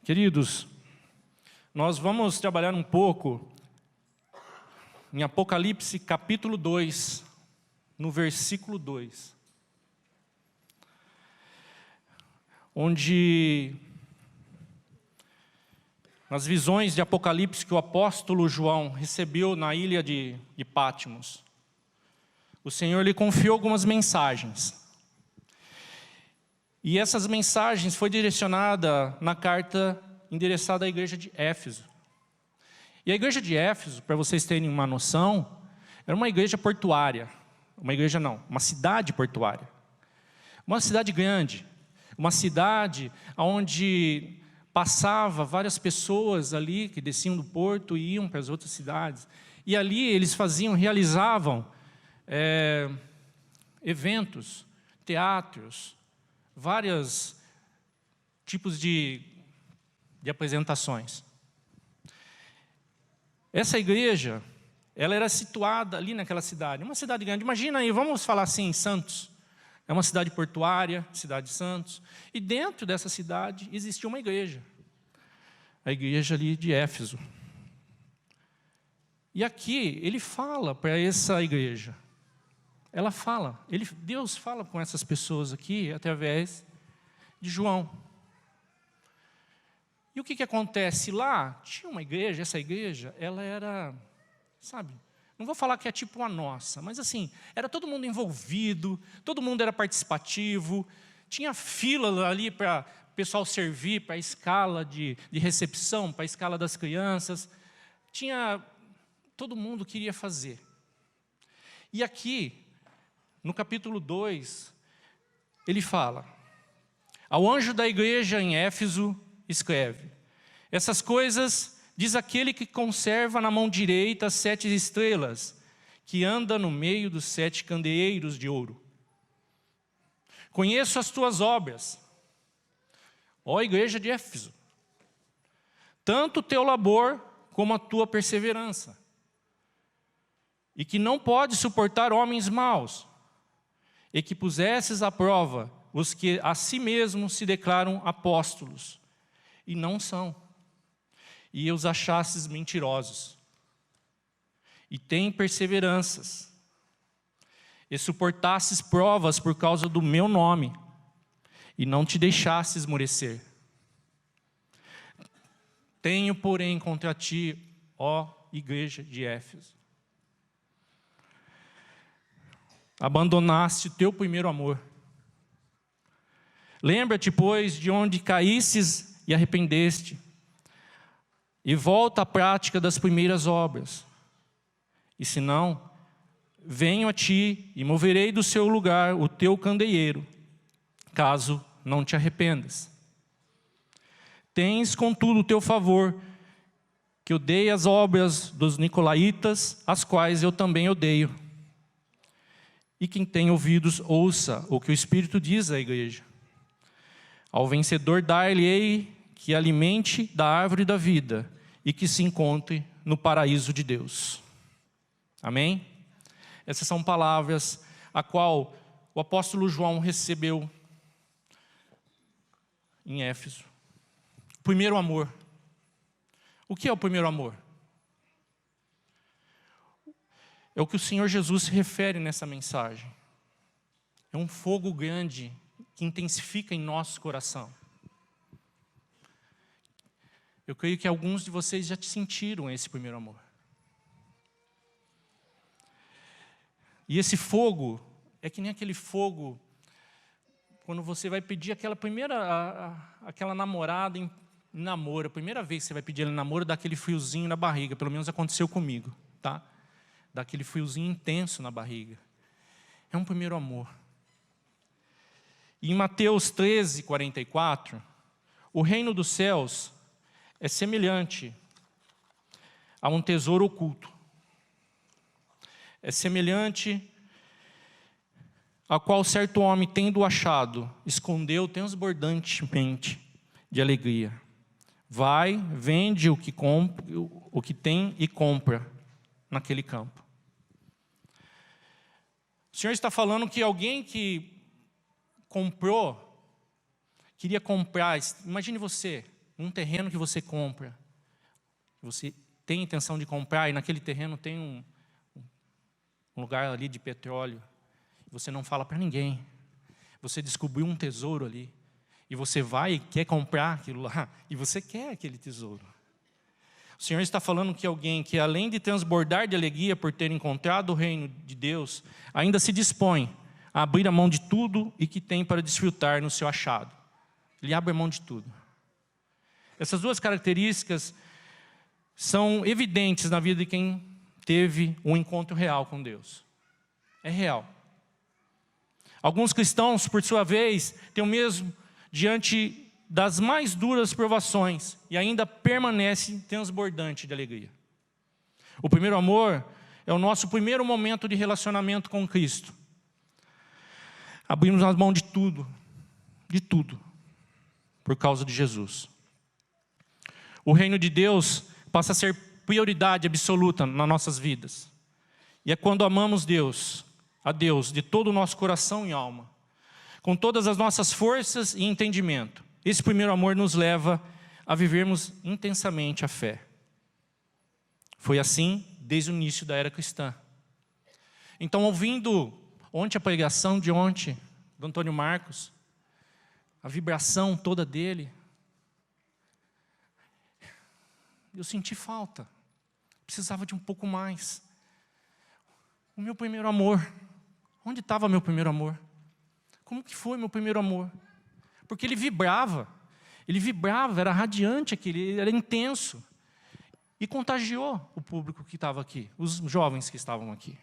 Queridos, nós vamos trabalhar um pouco em Apocalipse capítulo 2, no versículo 2. Onde, nas visões de Apocalipse que o apóstolo João recebeu na ilha de Patmos, o Senhor lhe confiou algumas mensagens. E essas mensagens foi direcionada na carta endereçada à igreja de Éfeso. E a igreja de Éfeso, para vocês terem uma noção, era uma igreja portuária. Uma cidade portuária. Uma cidade grande. Uma cidade onde passava várias pessoas ali que desciam do porto e iam para as outras cidades. E ali eles realizavam eventos, teatros, vários tipos de apresentações. Essa igreja, ela era situada ali naquela cidade, uma cidade grande. Imagina aí, vamos falar assim, Santos. É uma cidade portuária, cidade de Santos. E dentro dessa cidade existia uma igreja. A igreja ali de Éfeso. E aqui ele fala para essa igreja. Deus fala com essas pessoas aqui através de João. E o que acontece lá? Tinha uma igreja, essa igreja, ela era, não vou falar que é tipo a nossa, mas assim, era todo mundo envolvido, todo mundo era participativo, tinha fila ali para o pessoal servir, para a escala de recepção, para a escala das crianças, todo mundo queria fazer. E aqui, no capítulo 2, ele fala: ao anjo da igreja em Éfeso, escreve: essas coisas diz aquele que conserva na mão direita as 7 estrelas, que anda no meio dos 7 candeeiros de ouro. Conheço as tuas obras, ó igreja de Éfeso, tanto o teu labor como a tua perseverança, e que não pode suportar homens maus, e que pusesses à prova os que a si mesmos se declaram apóstolos, e não são, e os achasses mentirosos, e tem perseveranças, e suportasses provas por causa do meu nome, e não te deixasses esmorecer. Tenho, porém, contra ti, ó igreja de Éfeso, abandonaste o teu primeiro amor. Lembra-te, pois, de onde caístes e arrependeste, e volta à prática das primeiras obras. E se não, venho a ti e moverei do seu lugar o teu candeeiro, caso não te arrependas. Tens, contudo, o teu favor, que odeia as obras dos nicolaítas, as quais eu também odeio. E quem tem ouvidos, ouça o que o Espírito diz à igreja. Ao vencedor dar-lhe-ei que alimente da árvore da vida e que se encontre no paraíso de Deus. Amém? Essas são palavras a qual o apóstolo João recebeu em Éfeso. Primeiro amor. O que é o primeiro amor? É o que o Senhor Jesus se refere nessa mensagem. É um fogo grande que intensifica em nosso coração. Eu creio que alguns de vocês já sentiram esse primeiro amor. E esse fogo é que nem aquele fogo quando você vai pedir aquela namorada em namoro. A primeira vez que você vai pedir ela em namoro, dá aquele friozinho na barriga. Pelo menos aconteceu comigo, tá? Dá aquele friozinho intenso na barriga. É um primeiro amor. E em Mateus 13, 44, o reino dos céus é semelhante a um tesouro oculto. É semelhante a qual certo homem, tendo achado, escondeu transbordantemente de alegria. Vai, vende o que tem e compra naquele campo. O Senhor está falando que alguém que queria comprar, imagine você, um terreno que você compra, você tem intenção de comprar, e naquele terreno tem um lugar ali de petróleo, você não fala para ninguém, você descobriu um tesouro ali, e você vai e quer comprar aquilo lá, e você quer aquele tesouro. O Senhor está falando que alguém que, além de transbordar de alegria por ter encontrado o reino de Deus, ainda se dispõe a abrir a mão de tudo e que tem para desfrutar no seu achado. Ele abre a mão de tudo. Essas duas características são evidentes na vida de quem teve um encontro real com Deus. É real. Alguns cristãos, por sua vez, têm o mesmo diante das mais duras provações e ainda permanece transbordante de alegria. O primeiro amor é o nosso primeiro momento de relacionamento com Cristo. Abrimos as mãos de tudo, por causa de Jesus. O reino de Deus passa a ser prioridade absoluta nas nossas vidas. E é quando amamos a Deus de todo o nosso coração e alma, com todas as nossas forças e entendimento. Esse primeiro amor nos leva a vivermos intensamente a fé. Foi assim desde o início da era cristã. Então, ouvindo ontem a pregação de ontem, do Antônio Marcos, a vibração toda dele, eu senti falta, precisava de um pouco mais. O meu primeiro amor, onde estava meu primeiro amor? Como que foi meu primeiro amor? Porque ele vibrava, era radiante aquele, era intenso. E contagiou o público que estava aqui, os jovens que estavam aqui.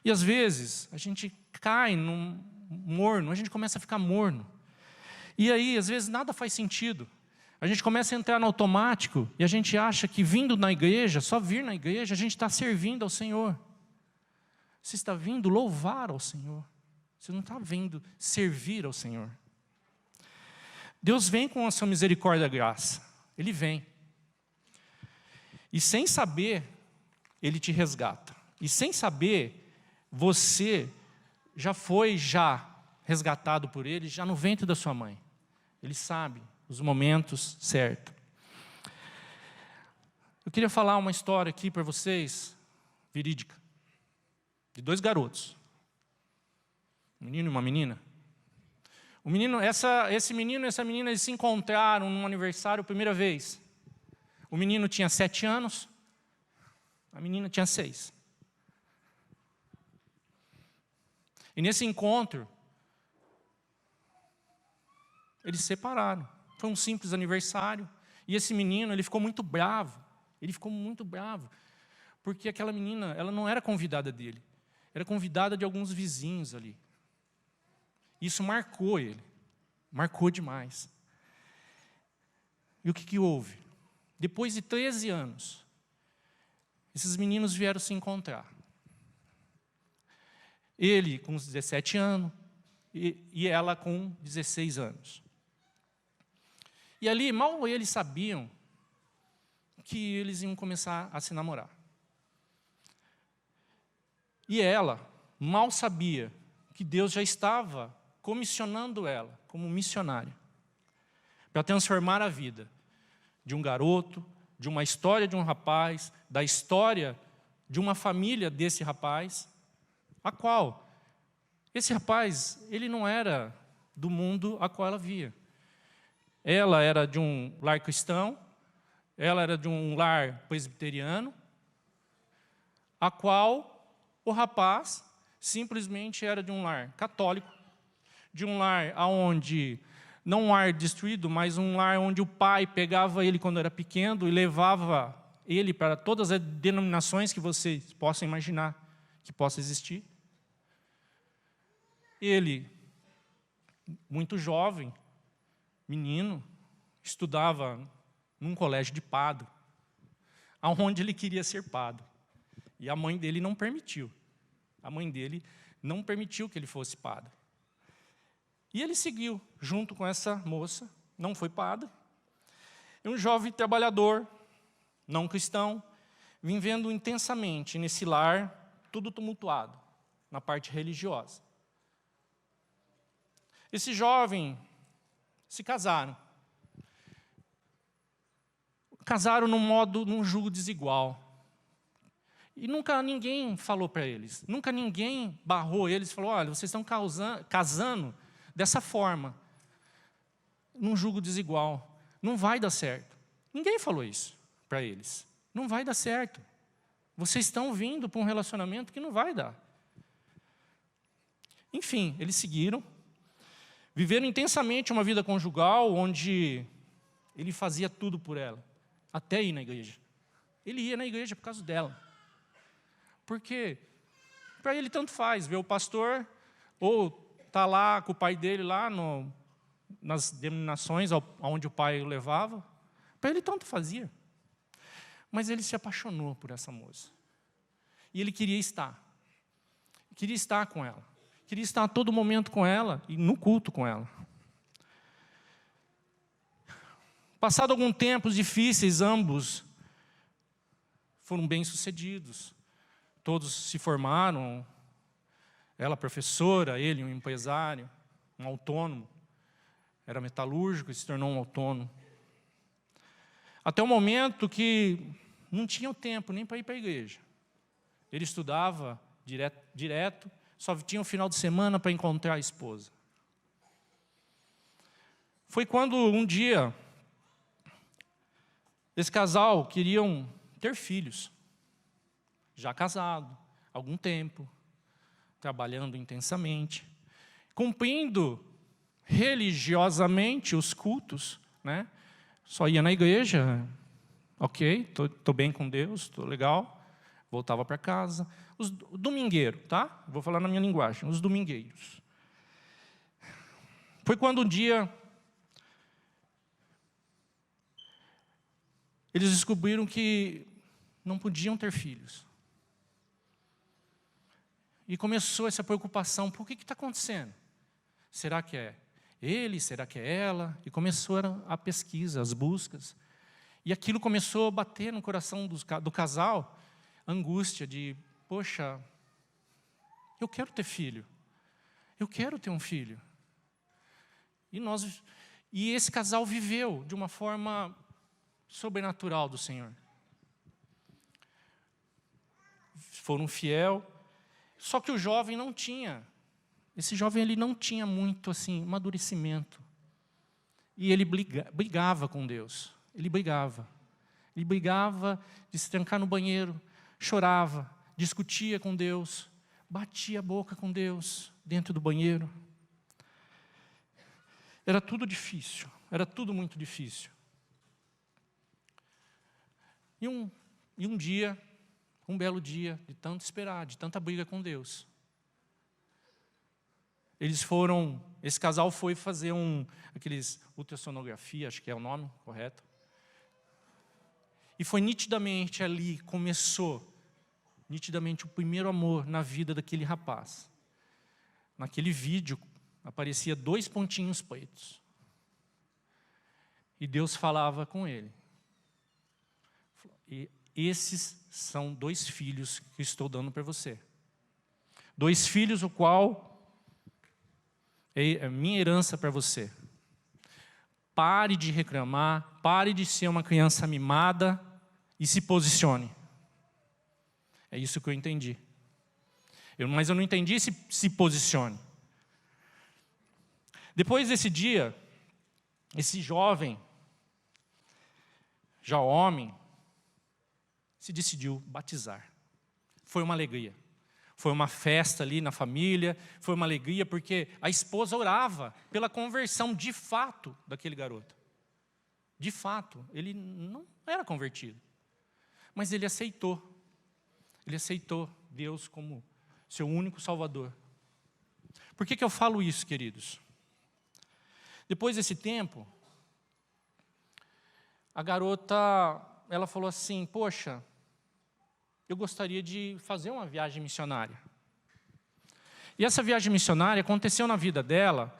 E às vezes, a gente cai num morno, a gente começa a ficar morno. E aí, às vezes, nada faz sentido. A gente começa a entrar no automático e a gente acha que vindo na igreja, só vir na igreja, a gente está servindo ao Senhor. Você está vindo louvar ao Senhor. Você não está vindo servir ao Senhor. Deus vem com a sua misericórdia e graça. Ele vem. E sem saber, Ele te resgata. E sem saber, você já foi resgatado por Ele, já no ventre da sua mãe. Ele sabe os momentos certos. Eu queria falar uma história aqui para vocês, verídica, de dois garotos. Um menino e uma menina. O menino, esse menino e essa menina, eles se encontraram num aniversário a primeira vez. O menino tinha 7 anos, a menina tinha 6. E nesse encontro, eles se separaram. Foi um simples aniversário. E esse menino, ele ficou muito bravo. Porque aquela menina, ela não era convidada dele. Era convidada de alguns vizinhos ali. Isso marcou ele. Marcou demais. E o que houve? Depois de 13 anos, esses meninos vieram se encontrar. Ele com 17 anos e ela com 16 anos. E ali, mal eles sabiam que eles iam começar a se namorar. E ela mal sabia que Deus já estava comissionando ela como missionária para transformar a vida de um garoto, de uma história de um rapaz, da história de uma família desse rapaz, a qual esse rapaz, ele não era do mundo a qual ela via. Ela era de um lar cristão, ela era de um lar presbiteriano, a qual o rapaz simplesmente era de um lar católico, de um lar onde, não um lar destruído, mas um lar onde o pai pegava ele quando era pequeno e levava ele para todas as denominações que vocês possam imaginar que possa existir. Ele, muito jovem, menino, estudava num colégio de padre, aonde ele queria ser padre. E a mãe dele não permitiu. A mãe dele não permitiu que ele fosse padre. E ele seguiu junto com essa moça, não foi padre. E um jovem trabalhador, não cristão, vivendo intensamente nesse lar, tudo tumultuado, na parte religiosa. Esse jovem se casaram. Casaram num julgo desigual. E nunca ninguém falou para eles, nunca ninguém barrou eles, falou, olha, vocês estão casando dessa forma, num julgo desigual, não vai dar certo. Ninguém falou isso para eles, não vai dar certo. Vocês estão vindo para um relacionamento que não vai dar. Enfim, eles seguiram, viveram intensamente uma vida conjugal, onde ele fazia tudo por ela, até ir na igreja. Ele ia na igreja por causa dela. Porque para ele tanto faz ver o pastor, ou tá lá com o pai dele, lá nas denominações onde o pai o levava. Para ele tanto fazia. Mas ele se apaixonou por essa moça. E ele queria estar. Queria estar com ela. Queria estar a todo momento com ela e no culto com ela. Passado algum tempo difíceis, ambos foram bem-sucedidos. Todos se formaram, ela professora, ele um empresário, um autônomo. Era metalúrgico e se tornou um autônomo. Até o momento que não tinha tempo nem para ir para a igreja. Ele estudava direto, só tinha o final de semana para encontrar a esposa. Foi quando um dia, esse casal queriam ter filhos. Já casado, algum tempo, trabalhando intensamente, cumprindo religiosamente os cultos, né? Só ia na igreja, ok, tô bem com Deus, estou legal, voltava para casa. Os domingueiros, tá? Vou falar na minha linguagem, os domingueiros. Foi quando um dia eles descobriram que não podiam ter filhos. E começou essa preocupação, por que está acontecendo? Será que é ele? Será que é ela? E começou a pesquisa, as buscas. E aquilo começou a bater no coração do casal, a angústia de, poxa, eu quero ter filho. Eu quero ter um filho. E esse casal viveu de uma forma sobrenatural do Senhor. Foram fiel. Só que o jovem não tinha. Esse jovem ele não tinha muito assim amadurecimento. E ele brigava com Deus. Ele brigava. Ele brigava de se trancar no banheiro, chorava, discutia com Deus, batia a boca com Deus dentro do banheiro. Era tudo difícil, era tudo muito difícil. E um dia, um belo dia, de tanto esperar, de tanta briga com Deus, esse casal foi fazer aqueles ultrassonografia, acho que é o nome correto. E foi nitidamente ali, começou, nitidamente o primeiro amor na vida daquele rapaz. Naquele vídeo, aparecia 2 pontinhos pretos. E Deus falava com ele. E esses são 2 filhos que estou dando para você. 2 filhos, o qual é a minha herança para você. Pare de reclamar, pare de ser uma criança mimada e se posicione. É isso que eu entendi. Mas eu não entendi se posicione. Depois desse dia, esse jovem, já homem, se decidiu batizar. Foi uma alegria. Foi uma festa ali na família, foi uma alegria porque a esposa orava pela conversão de fato daquele garoto. De fato, ele não era convertido. Mas ele aceitou. Ele aceitou Deus como seu único Salvador. Por que eu falo isso, queridos? Depois desse tempo, a garota, ela falou assim, poxa, eu gostaria de fazer uma viagem missionária. E essa viagem missionária aconteceu na vida dela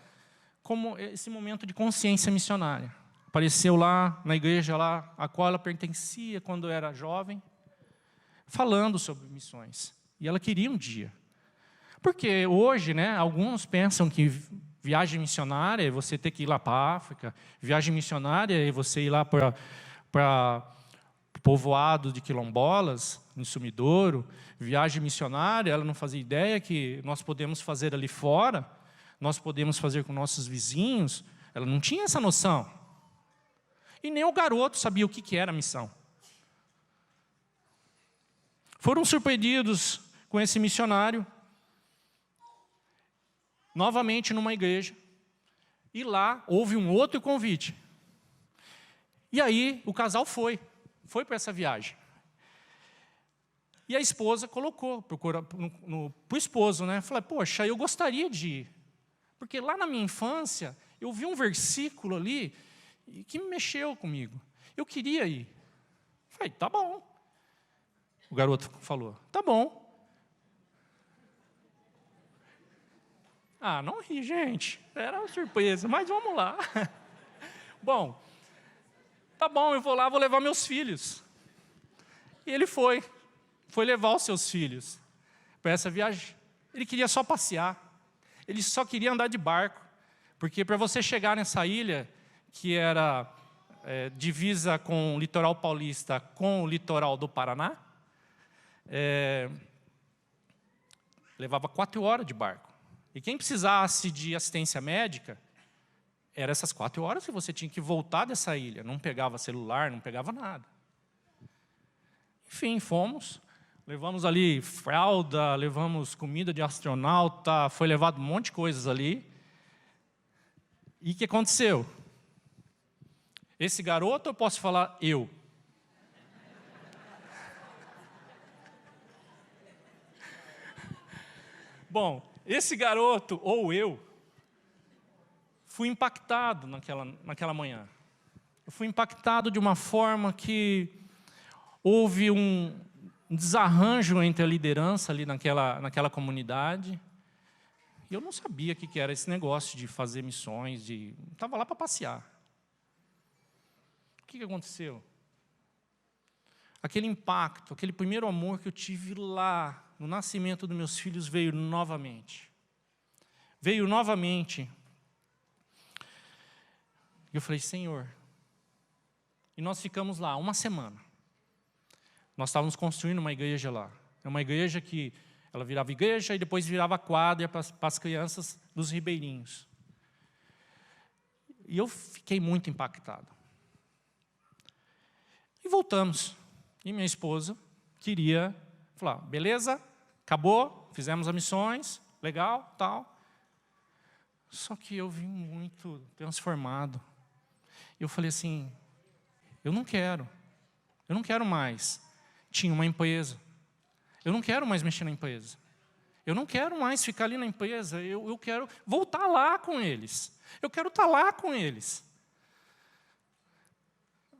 como esse momento de consciência missionária. Apareceu lá na igreja lá, a qual ela pertencia quando era jovem, falando sobre missões. E ela queria um dia. Porque hoje, né, alguns pensam que Viagem missionária é você ter que ir lá para a África. Viagem missionária é você ir lá para povoado de quilombolas, em Sumidouro. Viagem missionária, ela não fazia ideia que nós podemos fazer ali fora, nós podemos fazer com nossos vizinhos. Ela não tinha essa noção. E nem o garoto sabia o que era a missão. Foram surpreendidos com esse missionário, novamente numa igreja, e lá houve um outro convite. E aí o casal foi para essa viagem. E a esposa colocou para o esposo, né? Falei, poxa, eu gostaria de ir. Porque lá na minha infância, eu vi um versículo ali que me mexeu comigo. Eu queria ir. Falei, tá bom. O garoto falou, tá bom. Ah, não ri, gente. Era uma surpresa, mas vamos lá. Bom, tá bom, eu vou lá, vou levar meus filhos. E ele foi levar os seus filhos para essa viagem. Ele queria só passear. Ele só queria andar de barco. Porque para você chegar nessa ilha, que era divisa com o litoral paulista, com o litoral do Paraná, levava 4 horas de barco. E quem precisasse de assistência médica, era essas 4 horas que você tinha que voltar dessa ilha. Não pegava celular, não pegava nada. Enfim, fomos. Levamos ali fralda, levamos comida de astronauta, foi levado um monte de coisas ali. E o que aconteceu? Esse garoto, eu posso falar eu. Bom, esse garoto, ou eu, fui impactado naquela manhã. Eu fui impactado de uma forma que houve um desarranjo entre a liderança ali naquela comunidade. E eu não sabia o que era esse negócio de fazer missões, estava lá para passear. O que aconteceu? Aquele impacto, aquele primeiro amor que eu tive lá, no nascimento dos meus filhos, veio novamente. Veio novamente. E eu falei, Senhor. E nós ficamos lá 1 semana. Nós estávamos construindo uma igreja lá. É uma igreja que ela virava igreja e depois virava quadra para as crianças dos ribeirinhos. E eu fiquei muito impactado. E voltamos. E minha esposa queria falar, beleza, acabou, fizemos as missões, legal, tal. Só que eu vim muito transformado. Eu falei assim, eu não quero mais. Tinha uma empresa. Eu não quero mais mexer na empresa. Eu não quero mais ficar ali na empresa. Eu quero voltar lá com eles. Eu quero estar lá com eles.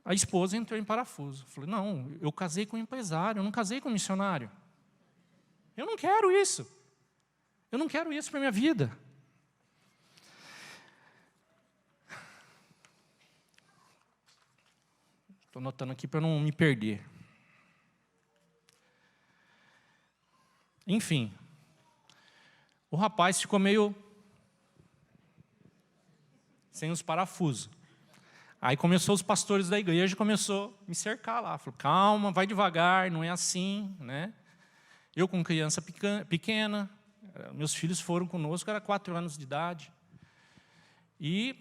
A esposa entrou em parafuso. Falei, não, eu casei com um empresário, eu não casei com um missionário. Eu não quero isso. Eu não quero isso para a minha vida. Estou anotando aqui para não me perder. Enfim, o rapaz ficou meio sem os parafusos. Aí começou os pastores da igreja, começou a me cercar lá. Falou, calma, vai devagar, não é assim, né? Eu com criança pequena, meus filhos foram conosco, era 4 anos de idade. E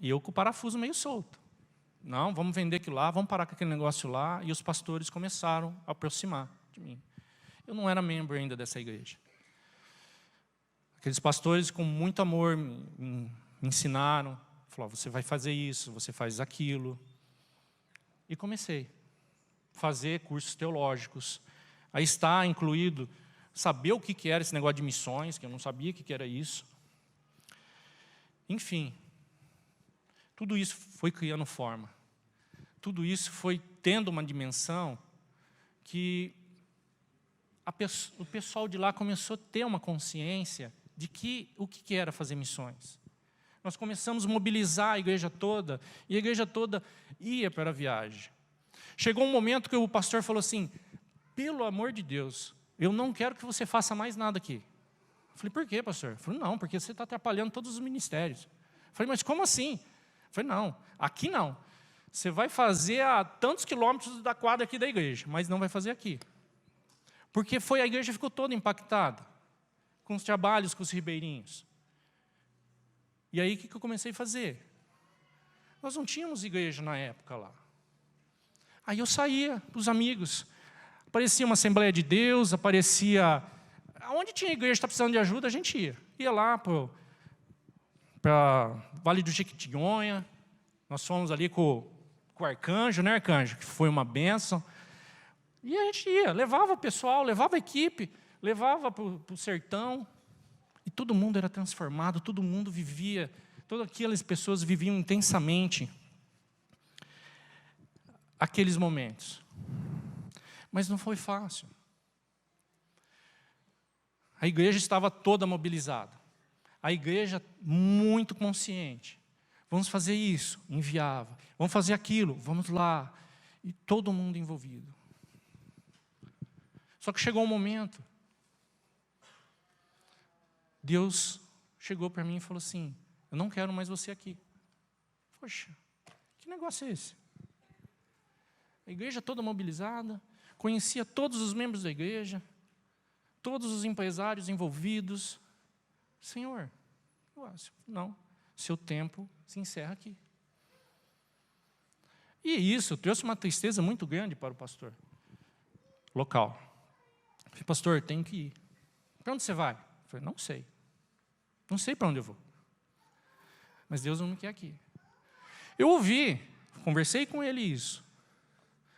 eu com o parafuso meio solto. Não, vamos vender aquilo lá, vamos parar com aquele negócio lá. E os pastores começaram a aproximar de mim. Eu não era membro ainda dessa igreja. Aqueles pastores com muito amor me ensinaram. Falaram, você vai fazer isso, você faz aquilo. E comecei a fazer cursos teológicos. Aí está incluído saber o que era esse negócio de missões, que eu não sabia o que era isso. Enfim, tudo isso foi criando forma. Tudo isso foi tendo uma dimensão que o pessoal de lá começou a ter uma consciência de o que era fazer missões. Nós começamos a mobilizar a igreja toda, e a igreja toda ia para a viagem. Chegou um momento que o pastor falou assim, pelo amor de Deus, eu não quero que você faça mais nada aqui. Eu falei, por quê, pastor? Ele falou, não, porque você está atrapalhando todos os ministérios. Eu falei, mas como assim? Eu falei, não, aqui não. Você vai fazer a tantos quilômetros da quadra aqui da igreja, mas não vai fazer aqui. Porque a igreja ficou toda impactada com os trabalhos com os ribeirinhos. E aí, o que eu comecei a fazer? Nós não tínhamos igreja na época lá. Aí eu saía para os amigos. Aparecia uma Assembleia de Deus, aparecia... Onde tinha igreja que está precisando de ajuda, a gente ia. Ia lá para Vale do Jequitinhonha. Nós fomos ali com o Arcanjo, né, Arcanjo? Que foi uma bênção. E a gente ia, levava o pessoal, levava a equipe, levava para o sertão. E todo mundo era transformado, todo mundo vivia, todas aquelas pessoas viviam intensamente aqueles momentos. Mas não foi fácil. A igreja estava toda mobilizada. A igreja muito consciente. Vamos fazer isso, enviava. Vamos fazer aquilo, vamos lá. E todo mundo envolvido. Só que chegou um momento, Deus chegou para mim e falou assim, eu não quero mais você aqui. Poxa, que negócio é esse? A igreja toda mobilizada, conhecia todos os membros da igreja, todos os empresários envolvidos. Senhor, não, seu tempo se encerra aqui. E isso trouxe uma tristeza muito grande para o pastor local. Eu falei, pastor, tenho que ir. Para onde você vai? Eu falei, não sei. Não sei para onde eu vou. Mas Deus não me quer aqui. Eu ouvi, conversei com ele isso.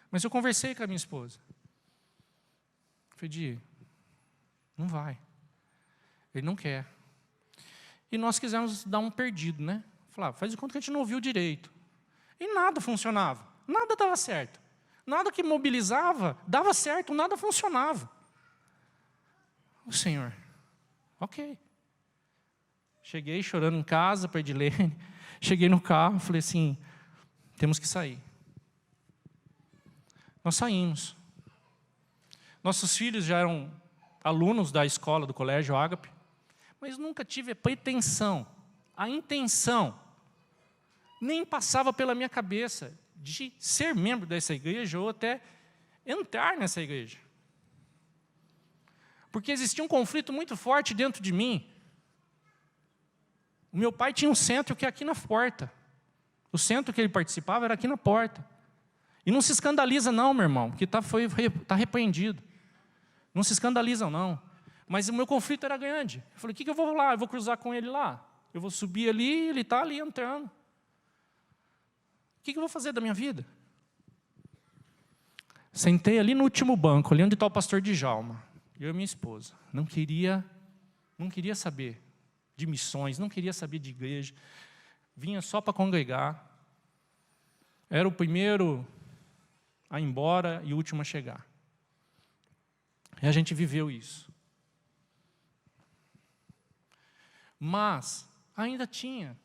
Mas eu conversei com a minha esposa. Falei, Di, não vai. Ele não quer. E nós quisemos dar um perdido, né? Falar, faz de conta que a gente não ouviu direito. E nada funcionava. Nada dava certo. Nada que mobilizava dava certo, nada funcionava. O Senhor, ok. Cheguei chorando em casa, perdi Lene. Cheguei no carro, falei assim, temos que sair. Nós saímos. Nossos filhos já eram alunos da escola, do colégio Ágape, mas nunca tive a pretensão, a intenção, nem passava pela minha cabeça de ser membro dessa igreja ou até entrar nessa igreja. Porque existia um conflito muito forte dentro de mim. O meu pai tinha um centro que é aqui na porta. O centro que ele participava era aqui na porta. E não se escandaliza não, meu irmão, que tá repreendido. Não se escandalizam não. Mas o meu conflito era grande. Eu falei, o que eu vou lá? Eu vou cruzar com ele lá. Eu vou subir ali, ele está ali entrando. O que eu vou fazer da minha vida? Sentei ali no último banco, ali onde está o pastor Djalma. Eu e minha esposa. Não queria saber de missões, não queria saber de igreja. Vinha só para congregar. Era o primeiro a ir embora e o último a chegar. E a gente viveu isso. Mas ainda tinha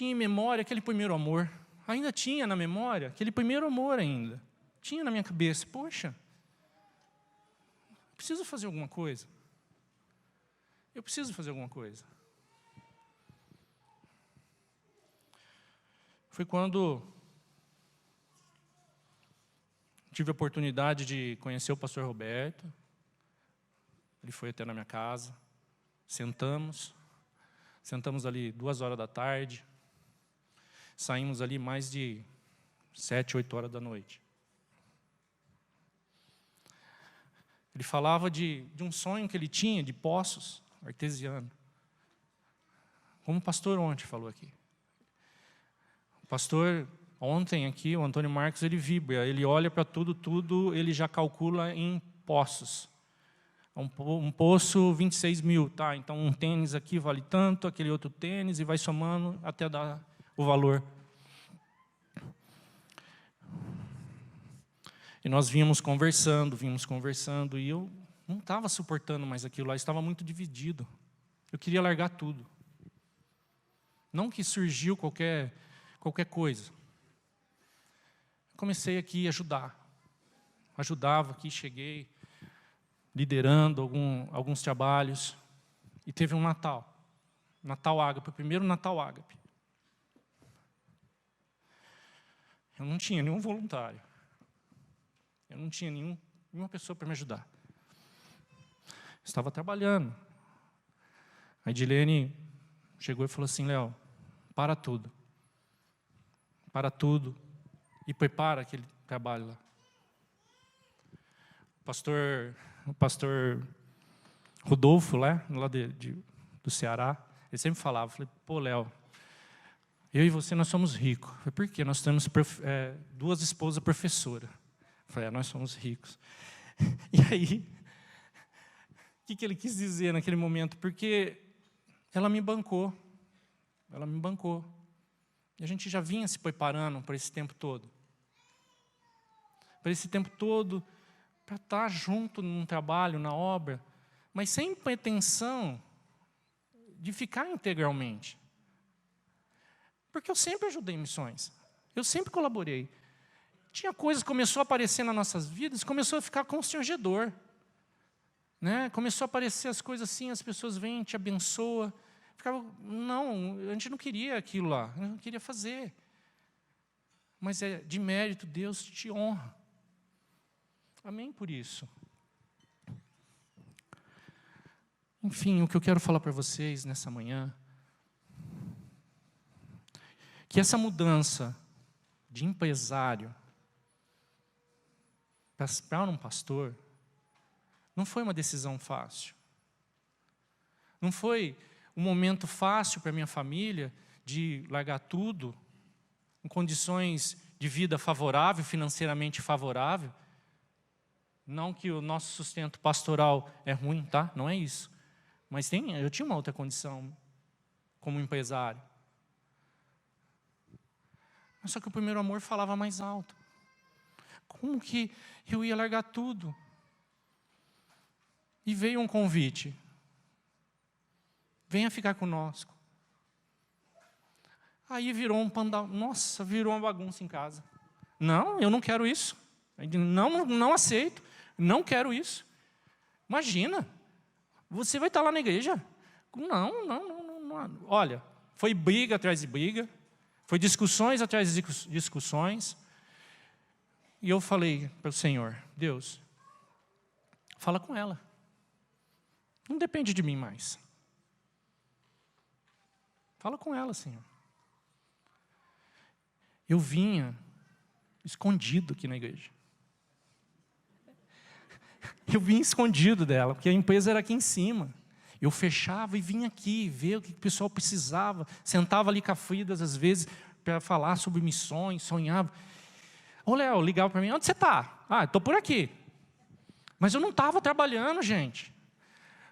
em memória aquele primeiro amor. Ainda tinha na memória aquele primeiro amor ainda. Tinha na minha cabeça, poxa, preciso fazer alguma coisa. Eu preciso fazer alguma coisa. Foi quando tive a oportunidade de conhecer o pastor Roberto. Ele foi até na minha casa. Sentamos ali 2h da tarde. Saímos ali mais de 7, 8 horas da noite. Ele falava de um sonho que ele tinha de poços artesiano. Como o pastor ontem falou aqui. O pastor ontem aqui, o Antônio Marcos, ele vibra, ele olha para tudo, ele já calcula em poços. Um poço, 26 mil, tá? Então um tênis aqui vale tanto, aquele outro tênis, e vai somando até dar o valor. E nós vínhamos conversando, e eu não estava suportando mais aquilo lá, estava muito dividido. Eu queria largar tudo. Não que surgiu qualquer coisa. Comecei aqui a ajudar. Ajudava aqui, cheguei liderando alguns trabalhos. E teve um Natal. Natal Ágape, o primeiro Natal Ágape. Eu não tinha nenhum voluntário. Eu não tinha nenhuma pessoa para me ajudar. Estava trabalhando. A Edilene chegou e falou assim, Léo, para tudo. Para tudo. E prepara aquele trabalho lá. O pastor Rodolfo, lá do Ceará, ele sempre falava, falei, pô, Léo, eu e você, nós somos ricos. Eu falei, por quê? Nós temos 2 esposas professoras. Eu falei, nós somos ricos. E aí, o que ele quis dizer naquele momento? Porque ela me bancou. Ela me bancou. E a gente já vinha se preparando para esse tempo todo. Para esse tempo todo, para estar junto num trabalho, na obra, mas sem pretensão de ficar integralmente. Porque eu sempre ajudei em missões. Eu sempre colaborei. Tinha coisas que começou a aparecer nas nossas vidas, começou a ficar constrangedor. Né? Começou a aparecer as coisas assim, as pessoas vêm, te abençoam. Ficava, não, a gente não queria aquilo lá, a gente não queria fazer. Mas é de mérito, Deus te honra. Amém por isso. Enfim, o que eu quero falar para vocês nessa manhã, que essa mudança de empresário para um pastor, não foi uma decisão fácil. Não foi um momento fácil para a minha família de largar tudo, em condições de vida favorável, financeiramente favorável. Não que o nosso sustento pastoral é ruim, tá? Não é isso. Mas eu tinha uma outra condição como empresário. Mas só que o primeiro amor falava mais alto. Como que eu ia largar tudo? E veio um convite. Venha ficar conosco. Aí virou um pandal. Nossa, virou uma bagunça em casa. Não, eu não quero isso. Não aceito. Não quero isso. Imagina. Você vai estar lá na igreja? Não. Olha, foi briga atrás de briga. Foi discussões atrás de discussões. E eu falei para o Senhor, Deus, fala com ela. Não depende de mim mais. Fala com ela, Senhor. Eu vinha escondido aqui na igreja. Eu vinha escondido dela, porque a empresa era aqui em cima. Eu fechava e vinha aqui ver o que o pessoal precisava. Sentava ali com a Frida, às vezes, para falar sobre missões, sonhava. Ô, Léo, ligava para mim, onde você está? Estou por aqui. Mas eu não estava trabalhando, gente.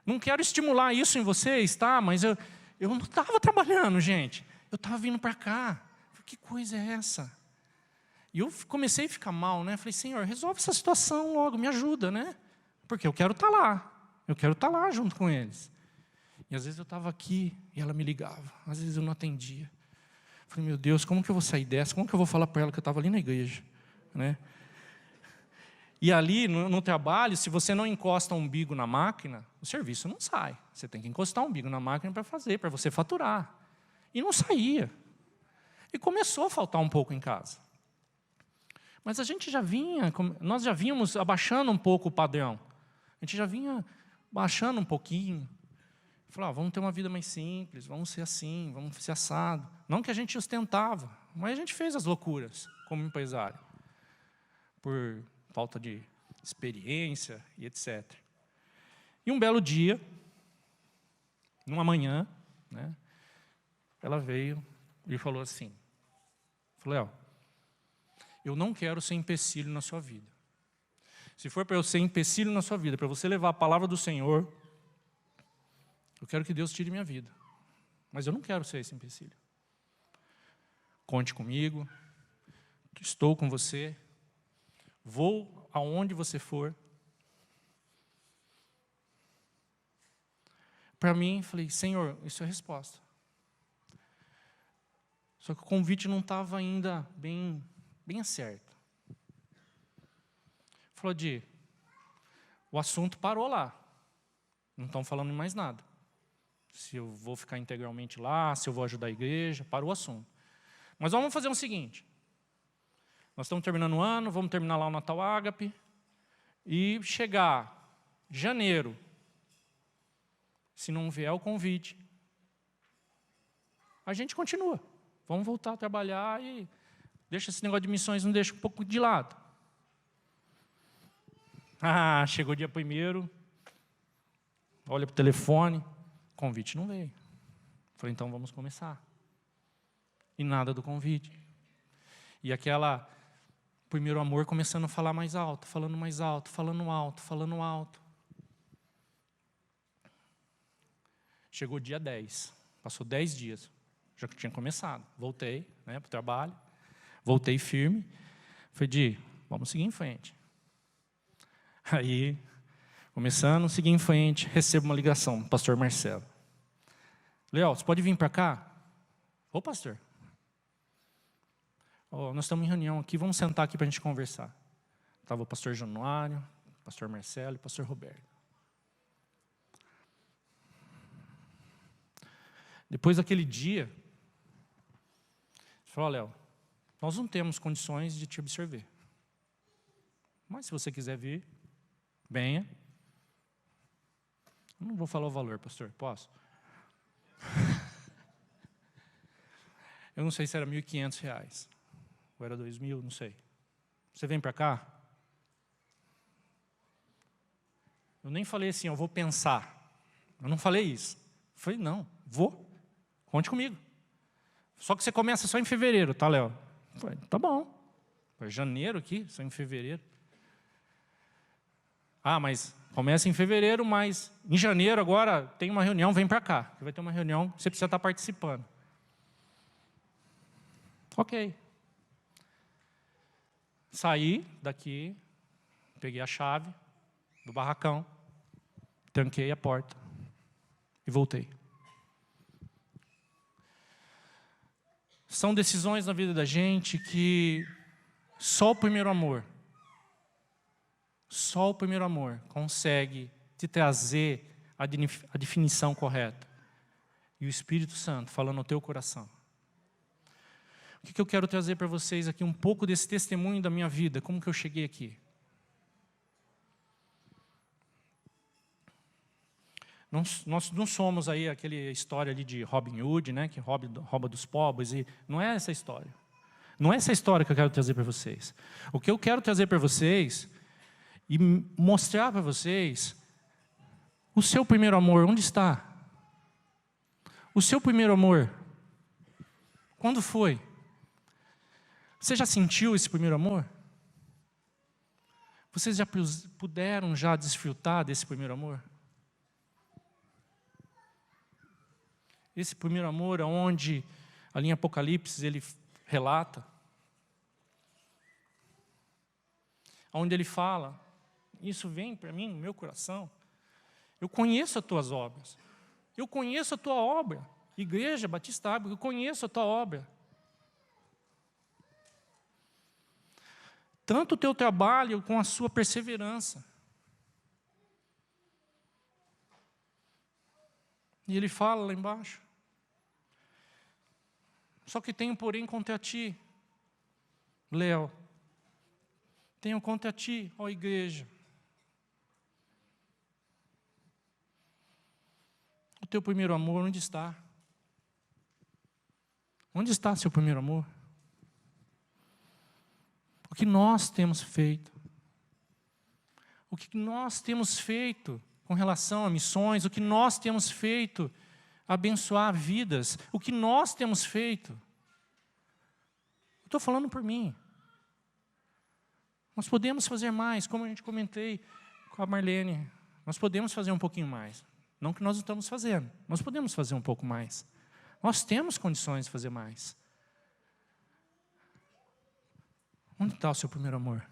Não quero estimular isso em vocês, tá? Mas eu não estava trabalhando, gente. Eu estava vindo para cá. Que coisa é essa? E eu comecei a ficar mal, né? Falei, Senhor, resolve essa situação logo, me ajuda, né? Porque eu quero estar lá. Eu quero estar lá junto com eles. E às vezes eu estava aqui e ela me ligava. Às vezes eu não atendia. Falei, meu Deus, como que eu vou sair dessa? Como que eu vou falar para ela que eu estava ali na igreja? Né? E ali no trabalho, se você não encosta o umbigo na máquina, o serviço não sai. Você tem que encostar o umbigo na máquina para fazer, para você faturar. E não saía. E começou a faltar um pouco em casa. Mas a gente nós já vínhamos abaixando um pouco o padrão. A gente já vinha baixando um pouquinho. Falou, vamos ter uma vida mais simples, vamos ser assim, vamos ser assado. Não que a gente ostentava, mas a gente fez as loucuras como empresário. Por falta de experiência e etc. E um belo dia, numa manhã, né, ela veio e falou assim, Léo, eu não quero ser empecilho na sua vida. Se for para eu ser empecilho na sua vida, para você levar a palavra do Senhor, eu quero que Deus tire minha vida. Mas eu não quero ser esse empecilho. Conte comigo, estou com você, vou aonde você for. Para mim, falei, Senhor, isso é a resposta. Só que o convite não estava ainda bem certo. Falou, o assunto parou lá. Não estão falando mais nada. se eu vou ficar integralmente lá, se eu vou ajudar a igreja, para o assunto. Mas vamos fazer o seguinte. Nós estamos terminando o ano, vamos terminar lá o Natal Ágape, e chegar janeiro, se não vier o convite, a gente continua. Vamos voltar a trabalhar e deixa esse negócio de missões, não deixa um pouco de lado. Ah, chegou o dia 1º, olha para o telefone, convite não veio. Falei, então vamos começar. E nada do convite. E aquela primeiro amor começando a falar mais alto, falando mais alto, falando alto, falando alto. Chegou o dia 10, passou 10 dias, já que tinha começado. Voltei, né, para o trabalho, voltei firme. Falei, Di, vamos seguir em frente. Aí, começando a seguir em frente, recebo uma ligação do pastor Marcelo. Léo, você pode vir para cá? Ô, pastor. Nós estamos em reunião aqui, vamos sentar aqui para a gente conversar. Estava o pastor Januário, o pastor Marcelo e o pastor Roberto. Depois daquele dia, ele falou, Léo, nós não temos condições de te absorver. Mas se você quiser vir, venha. Eu não vou falar o valor, pastor, posso? Eu não sei se era R$1.500. Ou era 2.000, não sei. Você vem para cá? Eu nem falei assim, eu vou pensar. Eu não falei isso. Eu falei, não, vou. Conte comigo. Só que você começa só em fevereiro, tá, Léo? Eu falei, tá bom. Foi janeiro aqui, só em fevereiro. Ah, mas começa em fevereiro, mas em janeiro agora tem uma reunião, vem para cá. Vai ter uma reunião, você precisa estar participando. Ok. Saí daqui, peguei a chave do barracão, tranquei a porta e voltei. São decisões na vida da gente que só o primeiro amor consegue te trazer a definição correta. E o Espírito Santo falando no teu coração. O que eu quero trazer para vocês aqui, um pouco desse testemunho da minha vida, como que eu cheguei aqui. Nós não somos aí aquela história ali de Robin Hood, né, que rouba dos pobres, e não é essa história. Não é essa história que eu quero trazer para vocês. O que eu quero trazer para vocês e mostrar para vocês, o seu primeiro amor, onde está? O seu primeiro amor, quando foi? Você já sentiu esse primeiro amor? Vocês já puderam já desfrutar desse primeiro amor? Esse primeiro amor, onde ali em Apocalipse ele relata, onde ele fala, isso vem para mim no meu coração, eu conheço as tuas obras, eu conheço a tua obra, Igreja Batista Água, eu conheço a tua obra. Tanto o teu trabalho com a sua perseverança. E ele fala lá embaixo. Só que tenho, porém, contra ti, Léo. Tenho contra ti, ó igreja. O teu primeiro amor, onde está? Onde está seu primeiro amor? O que nós temos feito? O que nós temos feito com relação a missões? O que nós temos feito a abençoar vidas? O que nós temos feito? Eu estou falando por mim. Nós podemos fazer mais, como a gente comentei com a Marlene. Nós podemos fazer um pouquinho mais. Não que nós não estamos fazendo. Nós podemos fazer um pouco mais. Nós temos condições de fazer mais. Onde está o seu primeiro amor?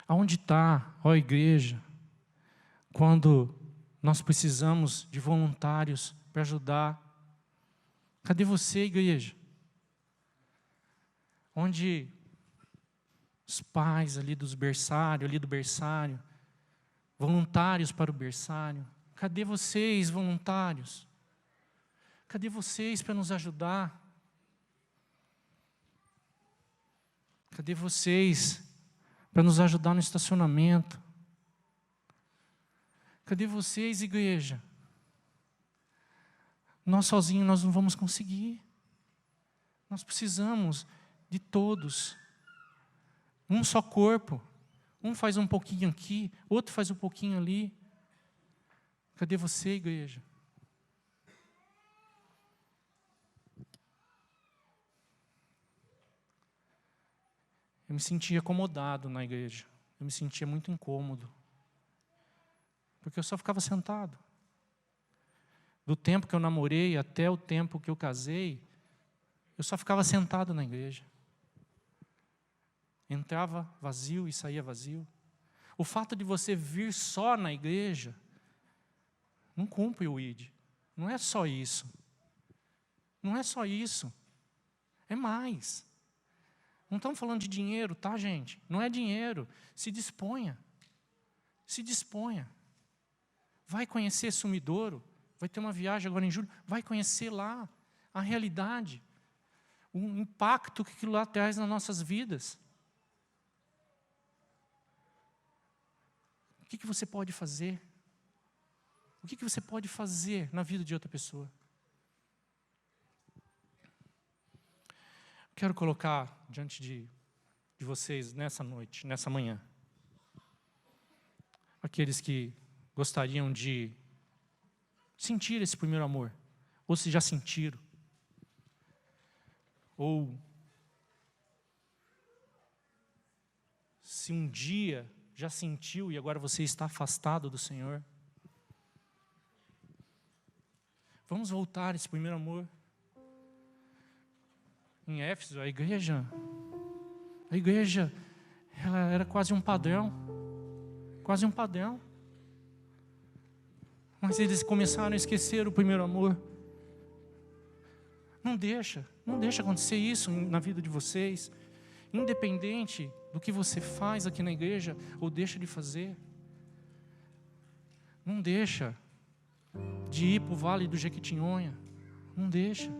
Aonde está, ó igreja, quando nós precisamos de voluntários para ajudar? Cadê você, igreja? Onde os pais ali dos berçários, ali do berçário, voluntários para o berçário, Cadê vocês, voluntários? Cadê vocês para nos ajudar? Cadê vocês para nos ajudar no estacionamento? Cadê vocês, igreja? Nós sozinhos nós não vamos conseguir. Nós precisamos de todos. Um só corpo. Um faz um pouquinho aqui, outro faz um pouquinho ali. Cadê você, igreja? Eu me sentia acomodado na igreja. Eu me sentia muito incômodo. Porque eu só ficava sentado. Do tempo que eu namorei até o tempo que eu casei, eu só ficava sentado na igreja. Entrava vazio e saía vazio. O fato de você vir só na igreja não cumpre o ID. Não é só isso. Não é só isso. É mais. Não estamos falando de dinheiro, tá, gente? Não é dinheiro. Se disponha. Se disponha. Vai conhecer Sumidouro. Vai ter uma viagem agora em julho. Vai conhecer lá a realidade. O impacto que aquilo lá traz nas nossas vidas. O que você pode fazer? O que você pode fazer na vida de outra pessoa? Quero colocar diante de vocês nessa noite, nessa manhã, aqueles que gostariam de sentir esse primeiro amor, ou se já sentiram, ou se um dia já sentiu e agora você está afastado do Senhor. Vamos voltar a esse primeiro amor. Em Éfeso, a igreja, ela era quase um padrão. Quase um padrão. Mas eles começaram a esquecer o primeiro amor. Não deixa acontecer isso na vida de vocês. Independente do que você faz aqui na igreja ou deixa de fazer. Não deixa de ir para o Vale do Jequitinhonha. Não deixa.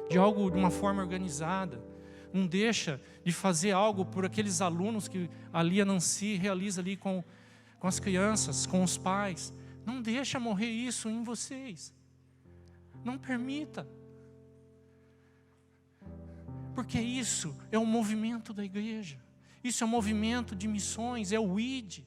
De algo de uma forma organizada. Não deixa de fazer algo por aqueles alunos que ali a Nancy realiza ali com as crianças, com os pais. Não deixa morrer isso em vocês. Não permita. Porque isso é o movimento da igreja. Isso é o movimento de missões, é o ID.